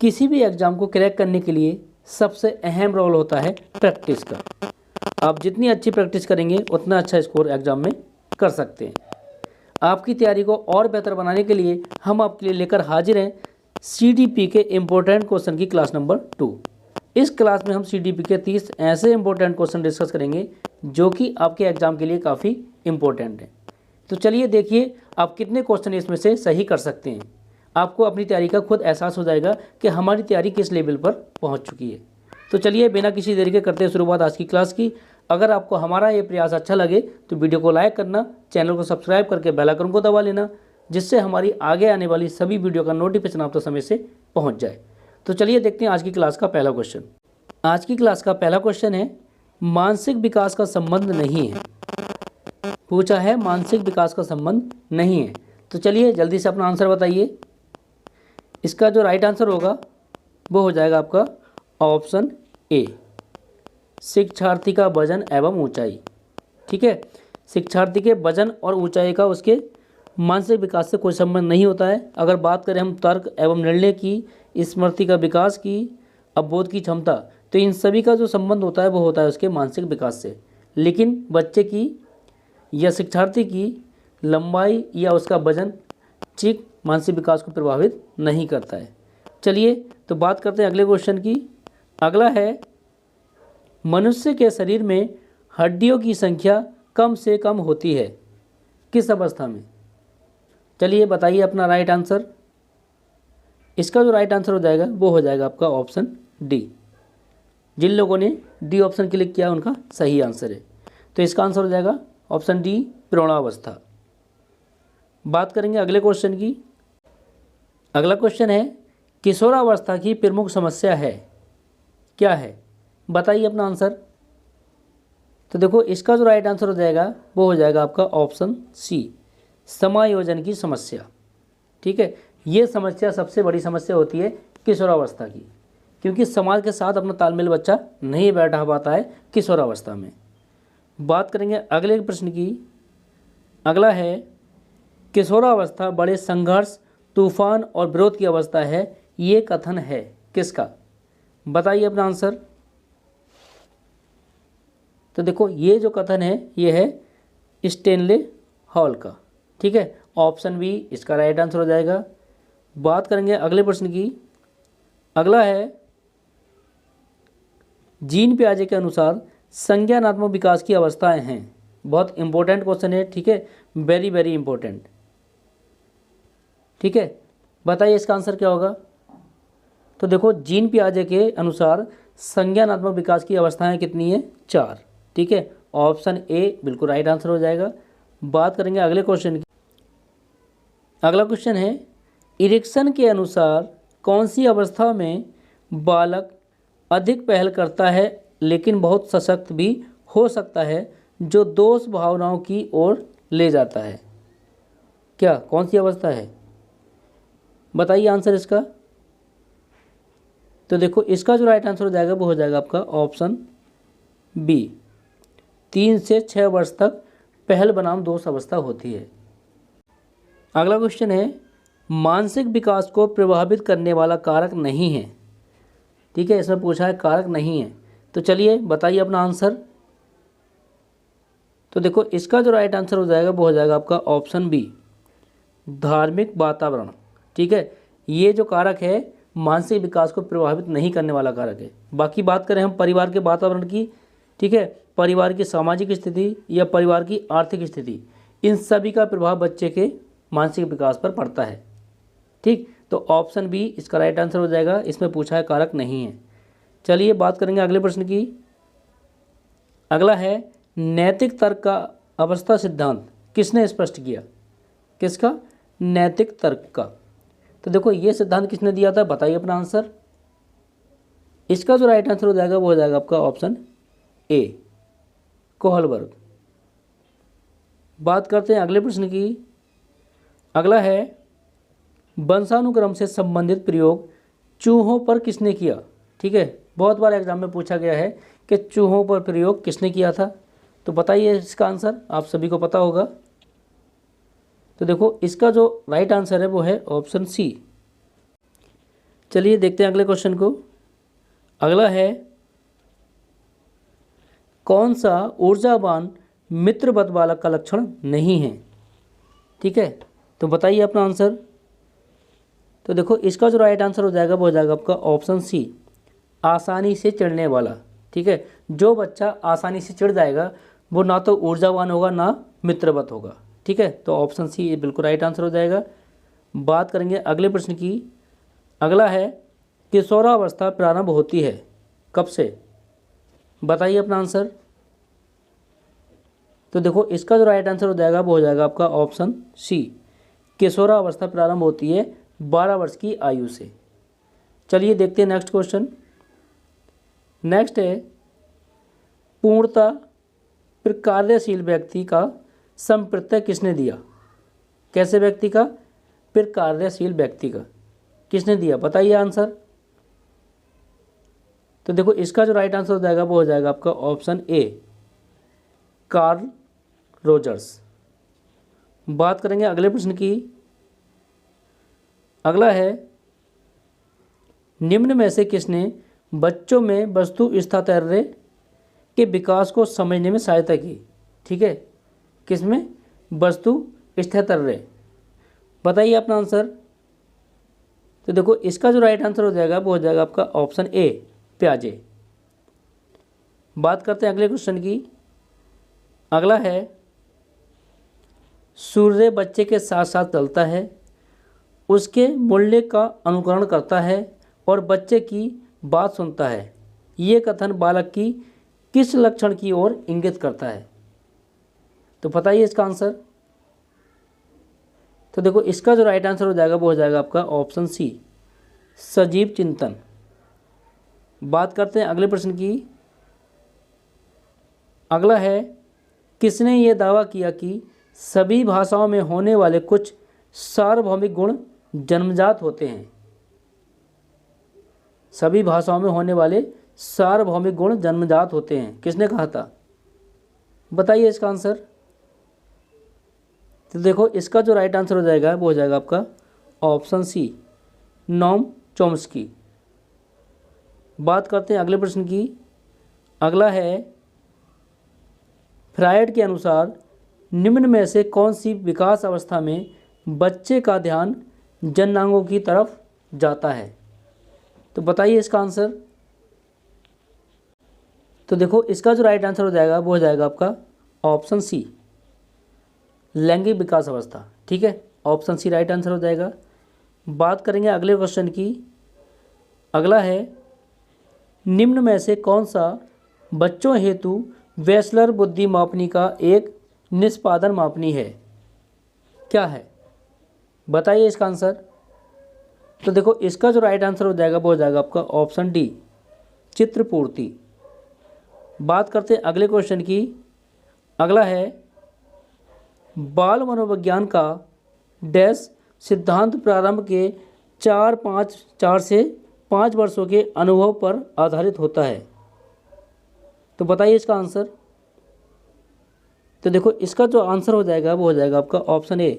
किसी भी एग्ज़ाम को क्रैक करने के लिए सबसे अहम रोल होता है प्रैक्टिस का। आप जितनी अच्छी प्रैक्टिस करेंगे उतना अच्छा स्कोर एग्ज़ाम में कर सकते हैं। आपकी तैयारी को और बेहतर बनाने के लिए हम आपके लिए लेकर हाजिर हैं CDP के इम्पोर्टेंट क्वेश्चन की क्लास नंबर 2। इस क्लास में हम CDP के 30 ऐसे इम्पोर्टेंट क्वेश्चन डिस्कस करेंगे जो कि आपके एग्ज़ाम के लिए काफ़ी इम्पोर्टेंट हैं। तो चलिए देखिए आप कितने क्वेश्चन इसमें से सही कर सकते हैं। आपको अपनी तैयारी का खुद एहसास हो जाएगा कि हमारी तैयारी किस लेवल पर पहुंच चुकी है। तो चलिए बिना किसी देरी के करते हैं शुरुआत आज की क्लास की। अगर आपको हमारा ये प्रयास अच्छा लगे तो वीडियो को लाइक करना, चैनल को सब्सक्राइब करके बेल आइकन को दबा लेना, जिससे हमारी आगे आने वाली सभी वीडियो का नोटिफिकेशन आप तक समय से पहुँच जाए। तो चलिए देखते हैं आज की क्लास का पहला क्वेश्चन। आज की क्लास का पहला क्वेश्चन है, मानसिक विकास का संबंध नहीं है। पूछा है मानसिक विकास का संबंध नहीं है। तो चलिए जल्दी से अपना आंसर बताइए। इसका जो राइट आंसर होगा वो हो जाएगा आपका ऑप्शन ए, शिक्षार्थी का वजन एवं ऊंचाई। ठीक है, शिक्षार्थी के वजन और ऊंचाई का उसके मानसिक विकास से कोई संबंध नहीं होता है। अगर बात करें हम तर्क एवं निर्णय की, स्मृति का विकास की, अवबोध की क्षमता, तो इन सभी का जो संबंध होता है वो होता है उसके मानसिक विकास से। लेकिन बच्चे की या शिक्षार्थी की लंबाई या उसका वजन ठीक मानसिक विकास को प्रभावित नहीं करता है। चलिए तो बात करते हैं अगले क्वेश्चन की। अगला है, मनुष्य के शरीर में हड्डियों की संख्या कम से कम होती है, किस अवस्था में? चलिए बताइए अपना राइट आंसर। इसका जो राइट आंसर हो जाएगा वो हो जाएगा आपका ऑप्शन डी। जिन लोगों ने डी ऑप्शन क्लिक किया उनका सही आंसर है। तो इसका आंसर हो जाएगा ऑप्शन डी, प्रौढ़ावस्था। बात करेंगे अगले क्वेश्चन की। अगला क्वेश्चन है, किशोरावस्था की प्रमुख समस्या है, क्या है? बताइए अपना आंसर। तो देखो इसका जो राइट आंसर हो जाएगा वो हो जाएगा आपका ऑप्शन सी, समायोजन की समस्या। ठीक है, ये समस्या सबसे बड़ी समस्या होती है किशोरावस्था की, क्योंकि समाज के साथ अपना तालमेल बच्चा नहीं बैठा पाता है किशोरावस्था में। बात करेंगे अगले प्रश्न की। अगला है, किशोरावस्था बड़े संघर्ष, तूफान और विरोध की अवस्था है, ये कथन है किसका? बताइए अपना आंसर। तो देखो ये जो कथन है ये है स्टेनले हॉल का। ठीक है, ऑप्शन बी इसका राइट आंसर हो जाएगा। बात करेंगे अगले प्रश्न की। अगला है, जीन पियाजे के अनुसार संज्ञानात्मक विकास की अवस्थाएं हैं। बहुत इंपॉर्टेंट क्वेश्चन है। ठीक है, वेरी वेरी इंपॉर्टेंट। ठीक है, बताइए इसका आंसर क्या होगा। तो देखो जीन पियाजे के अनुसार संज्ञानात्मक विकास की अवस्थाएं कितनी है? 4। ठीक है, ऑप्शन ए बिल्कुल राइट आंसर हो जाएगा। बात करेंगे अगले क्वेश्चन की। अगला क्वेश्चन है, इरिक्सन के अनुसार कौन सी अवस्था में बालक अधिक पहल करता है लेकिन बहुत सशक्त भी हो सकता है, जो दोष भावनाओं की ओर ले जाता है? क्या कौन सी अवस्था है? बताइए आंसर इसका। तो देखो इसका जो राइट आंसर हो जाएगा वो हो जाएगा आपका ऑप्शन बी, 3 से 6 वर्ष तक पहल बनाम दोष अवस्था होती है। अगला क्वेश्चन है, मानसिक विकास को प्रभावित करने वाला कारक नहीं है। ठीक है, इसमें पूछा है कारक नहीं है। तो चलिए बताइए अपना आंसर। तो देखो इसका जो राइट आंसर हो जाएगा वो हो जाएगा आपका ऑप्शन बी, धार्मिक वातावरण। ठीक है, ये जो कारक है मानसिक विकास को प्रभावित नहीं करने वाला कारक है। बाकी बात करें हम परिवार के वातावरण की, ठीक है, परिवार की सामाजिक स्थिति या परिवार की आर्थिक स्थिति, इन सभी का प्रभाव बच्चे के मानसिक विकास पर पड़ता है। ठीक, तो ऑप्शन बी इसका राइट आंसर हो जाएगा। इसमें पूछा है कारक नहीं है। चलिए बात करेंगे अगले प्रश्न की। अगला है, नैतिक तर्क का अवस्था सिद्धांत किसने स्पष्ट किया? किसका? नैतिक तर्क का। तो देखो ये सिद्धांत किसने दिया था? बताइए अपना आंसर। इसका जो राइट आंसर हो जाएगा वो हो जाएगा आपका ऑप्शन ए, कोहलबर्ग। बात करते हैं अगले प्रश्न की। अगला है, वंशानुक्रम से संबंधित प्रयोग चूहों पर किसने किया? ठीक है, बहुत बार एग्जाम में पूछा गया है कि चूहों पर प्रयोग किसने किया था। तो बताइए इसका आंसर, आप सभी को पता होगा। तो देखो इसका जो राइट आंसर है वो है ऑप्शन सी। चलिए देखते हैं अगले क्वेश्चन को। अगला है, कौन सा ऊर्जावान मित्रवत बालक का लक्षण नहीं है? ठीक है, तो बताइए अपना आंसर। तो देखो इसका जो राइट आंसर हो जाएगा वो हो जाएगा आपका ऑप्शन सी, आसानी से चिढ़ने वाला। ठीक है, जो बच्चा आसानी से चिढ़ जाएगा वो ना तो ऊर्जावान होगा ना मित्रवत होगा। ठीक है, तो ऑप्शन सी ये बिल्कुल राइट आंसर हो जाएगा। बात करेंगे अगले प्रश्न की। अगला है, किशोरावस्था प्रारंभ होती है कब से? बताइए अपना आंसर। तो देखो इसका जो राइट आंसर हो जाएगा वो हो जाएगा आपका ऑप्शन सी, किशोरावस्था प्रारंभ होती है 12 वर्ष की आयु से। चलिए देखते हैं नेक्स्ट क्वेश्चन। नेक्स्ट है, पूर्णतः प्रकार्यशील व्यक्ति का संप्रत्यय किसने दिया? कैसे व्यक्ति का? प्रकार्यशील व्यक्ति का किसने दिया? बताइए आंसर। तो देखो इसका जो राइट आंसर हो जाएगा वो हो जाएगा आपका ऑप्शन ए, कार्ल रोजर्स। बात करेंगे अगले प्रश्न की। अगला है, निम्न में से किसने बच्चों में वस्तु स्थानांतरण के विकास को समझने में सहायता की? ठीक है, किसमें? वस्तु स्थानांतरण। बताइए अपना आंसर। तो देखो इसका जो राइट आंसर हो जाएगा वो हो जाएगा आपका ऑप्शन ए, प्याजे। बात करते हैं अगले क्वेश्चन की। अगला है, सूर्य बच्चे के साथ साथ चलता है, उसके मूल्य का अनुकरण करता है और बच्चे की बात सुनता है। ये कथन बालक की किस लक्षण की ओर इंगित करता है? तो बताइए इसका आंसर। तो देखो इसका जो राइट आंसर हो जाएगा वो हो जाएगा आपका ऑप्शन सी, सजीव चिंतन। बात करते हैं अगले प्रश्न की। अगला है, किसने ये दावा किया कि सभी भाषाओं में होने वाले कुछ सार्वभौमिक गुण जन्मजात होते हैं? सभी भाषाओं में होने वाले सार्वभौमिक गुण जन्मजात होते हैं, किसने कहा था? बताइए इसका आंसर। तो देखो इसका जो राइट आंसर हो जाएगा वो हो जाएगा आपका ऑप्शन सी, नोम चॉम्स्की। बात करते हैं अगले प्रश्न की। अगला है, फ्रायड के अनुसार निम्न में से कौन सी विकास अवस्था में बच्चे का ध्यान जननांगों की तरफ जाता है? तो बताइए इसका आंसर। तो देखो इसका जो राइट आंसर हो जाएगा वो हो जाएगा आपका ऑप्शन सी, लैंगिक विकास अवस्था। ठीक है, ऑप्शन सी राइट आंसर हो जाएगा। बात करेंगे अगले क्वेश्चन की। अगला है, निम्न में से कौन सा बच्चों हेतु वेस्लर बुद्धि मापनी का एक निष्पादन मापनी है? क्या है? बताइए इसका आंसर। तो देखो इसका जो राइट आंसर हो जाएगा वो हो जाएगा आपका ऑप्शन डी, चित्रपूर्ति। बात करते हैं अगले क्वेश्चन की। अगला है, बाल मनोविज्ञान का डैश सिद्धांत प्रारंभ के 4 से 5 वर्षों के अनुभव पर आधारित होता है। तो बताइए इसका आंसर। तो देखो इसका जो आंसर हो जाएगा वो हो जाएगा आपका ऑप्शन ए,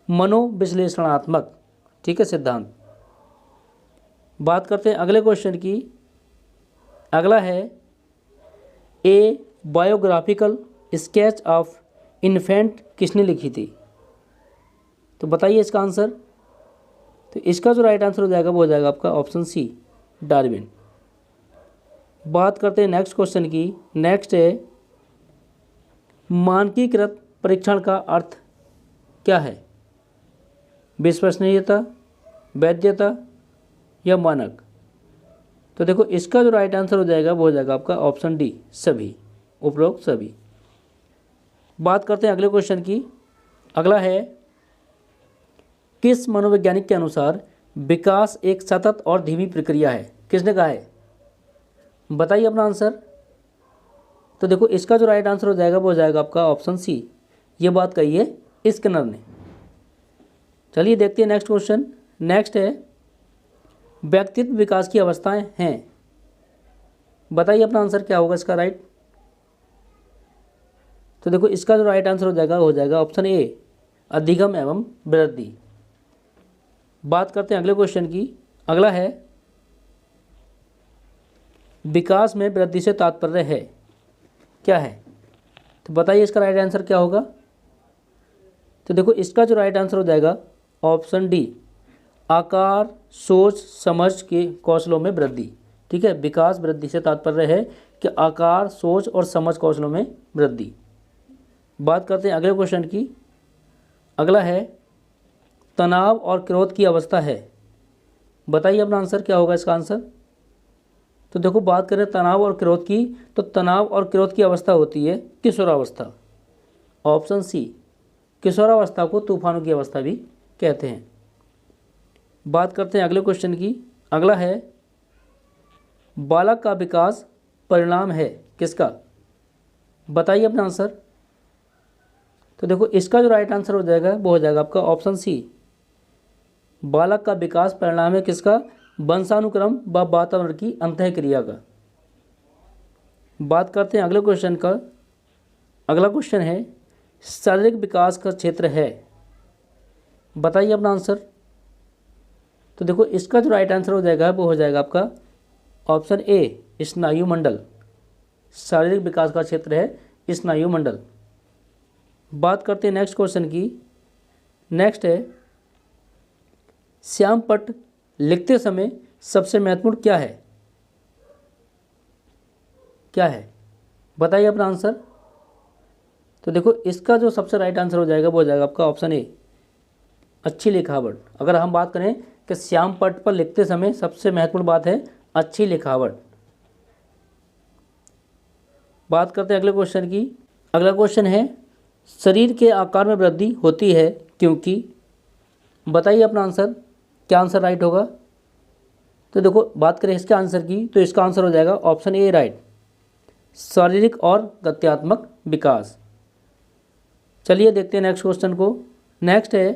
मनोविश्लेषणात्मक। ठीक है, सिद्धांत। बात करते हैं अगले क्वेश्चन की। अगला है, ए बायोग्राफिकल स्केच ऑफ इन्फेंट किसने लिखी थी? तो बताइए इसका आंसर। तो इसका जो राइट आंसर हो जाएगा वो हो जाएगा आपका ऑप्शन सी, डार्विन। बात करते हैं नेक्स्ट क्वेश्चन की। नेक्स्ट है, मानकीकृत परीक्षण का अर्थ क्या है? विश्वसनीयता, वैधता या मानक? तो देखो इसका जो राइट आंसर हो जाएगा वो हो जाएगा आपका ऑप्शन डी, सभी, उपरोक्त सभी। बात करते हैं अगले क्वेश्चन की। अगला है, किस मनोवैज्ञानिक के अनुसार विकास एक सतत और धीमी प्रक्रिया है? किसने कहा है? बताइए अपना आंसर। तो देखो इसका जो राइट आंसर हो जाएगा वो हो जाएगा आपका ऑप्शन सी, ये बात कही है स्किनर ने। चलिए देखते हैं नेक्स्ट क्वेश्चन। नेक्स्ट है, व्यक्तित्व विकास की अवस्थाएं हैं। बताइए अपना आंसर क्या होगा इसका राइट। तो देखो इसका जो राइट आंसर हो जाएगा ऑप्शन ए, अधिगम एवं वृद्धि। बात करते हैं अगले क्वेश्चन की। अगला है विकास में वृद्धि से तात्पर्य है, क्या है? तो बताइए इसका राइट आंसर क्या होगा? तो देखो इसका जो राइट आंसर हो जाएगा ऑप्शन डी, आकार, सोच, समझ के कौशलों में वृद्धि। ठीक है, विकास वृद्धि से तात्पर्य है कि आकार, सोच और समझ कौशलों में वृद्धि। बात करते हैं अगले क्वेश्चन की। अगला है तनाव और क्रोध की अवस्था है। बताइए अपना आंसर क्या होगा इसका आंसर? तो देखो बात करें तनाव और क्रोध की, तो तनाव और क्रोध की अवस्था होती है किशोरावस्था। ऑप्शन सी, किशोरावस्था को तूफानों की अवस्था भी कहते हैं। बात करते हैं अगले क्वेश्चन की। अगला है बालक का विकास परिणाम है किसका? बताइए अपना आंसर। तो देखो इसका जो राइट आंसर हो जाएगा वो हो जाएगा आपका ऑप्शन सी, बालक का विकास परिणाम है किसका? वंशानुक्रम व वातावरण की अंतःक्रिया का। बात करते हैं अगले क्वेश्चन का। अगला क्वेश्चन है शारीरिक विकास का क्षेत्र है। बताइए अपना आंसर। तो देखो इसका जो राइट आंसर हो जाएगा वो हो जाएगा आपका ऑप्शन ए, स्नायु मंडल। शारीरिक विकास का क्षेत्र है स्नायु मंडल। बात करते हैं नेक्स्ट क्वेश्चन की। नेक्स्ट है श्यामपट्ट लिखते समय सबसे महत्वपूर्ण क्या है? क्या है? बताइए अपना आंसर। तो देखो इसका जो सबसे राइट आंसर हो जाएगा वो हो जाएगा आपका ऑप्शन ए, अच्छी लिखावट। अगर हम बात करें कि श्यामपट्ट पर लिखते समय सबसे महत्वपूर्ण बात है अच्छी लिखावट। बात करते हैं अगले क्वेश्चन की। अगला क्वेश्चन है शरीर के आकार में वृद्धि होती है क्योंकि। बताइए अपना आंसर, क्या आंसर राइट होगा? तो देखो बात करें इसके आंसर की, तो इसका आंसर हो जाएगा ऑप्शन ए राइट, शारीरिक और गत्यात्मक विकास। चलिए देखते हैं नेक्स्ट क्वेश्चन को। नेक्स्ट है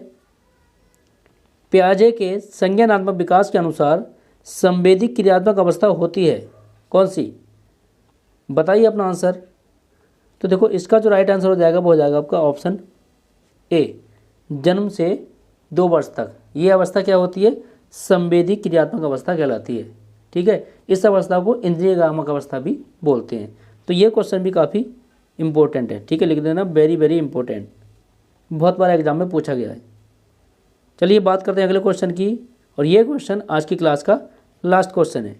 पियाजे के संज्ञानात्मक विकास के अनुसार संवेदी क्रियात्मक अवस्था होती है कौन सी? बताइए अपना आंसर। तो देखो इसका जो राइट आंसर हो जाएगा वो हो जाएगा आपका ऑप्शन ए, जन्म से 2 वर्ष तक। ये अवस्था क्या होती है? संवेदी क्रियात्मक अवस्था कहलाती है। ठीक है, इस अवस्था को इंद्रियगामक अवस्था भी बोलते हैं। तो ये क्वेश्चन भी काफ़ी इंपॉर्टेंट है। ठीक है, लिख देना, वेरी वेरी इंपॉर्टेंट, बहुत बार एग्जाम में पूछा गया है। चलिए बात करते हैं अगले क्वेश्चन की, और ये क्वेश्चन आज की क्लास का लास्ट क्वेश्चन है।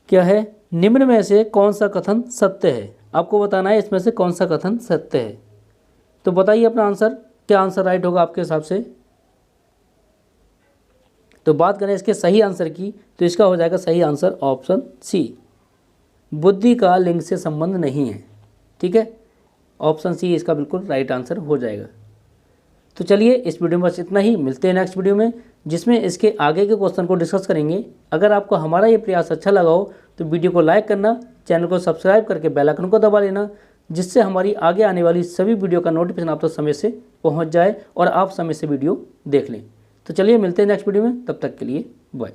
क्या है? निम्न में से कौन सा कथन सत्य है? आपको बताना है इसमें से कौन सा कथन सत्य है। तो बताइए अपना आंसर, क्या आंसर राइट होगा आपके हिसाब से? तो बात करें इसके सही आंसर की, तो इसका हो जाएगा सही आंसर ऑप्शन सी, बुद्धि का लिंग से संबंध नहीं है। ठीक है, ऑप्शन सी इसका बिल्कुल राइट आंसर हो जाएगा। तो चलिए इस वीडियो में बस इतना ही, मिलते हैं नेक्स्ट वीडियो में जिसमें इसके आगे के क्वेश्चन को डिस्कस करेंगे। अगर आपको हमारा ये प्रयास अच्छा लगा हो तो वीडियो को लाइक करना, चैनल को सब्सक्राइब करके बेल आइकन को दबा लेना, जिससे हमारी आगे आने वाली सभी वीडियो का नोटिफिकेशन आप तक समय से पहुंच जाए और आप समय से वीडियो देख लें। तो चलिए मिलते हैं नेक्स्ट वीडियो में, तब तक के लिए बाय।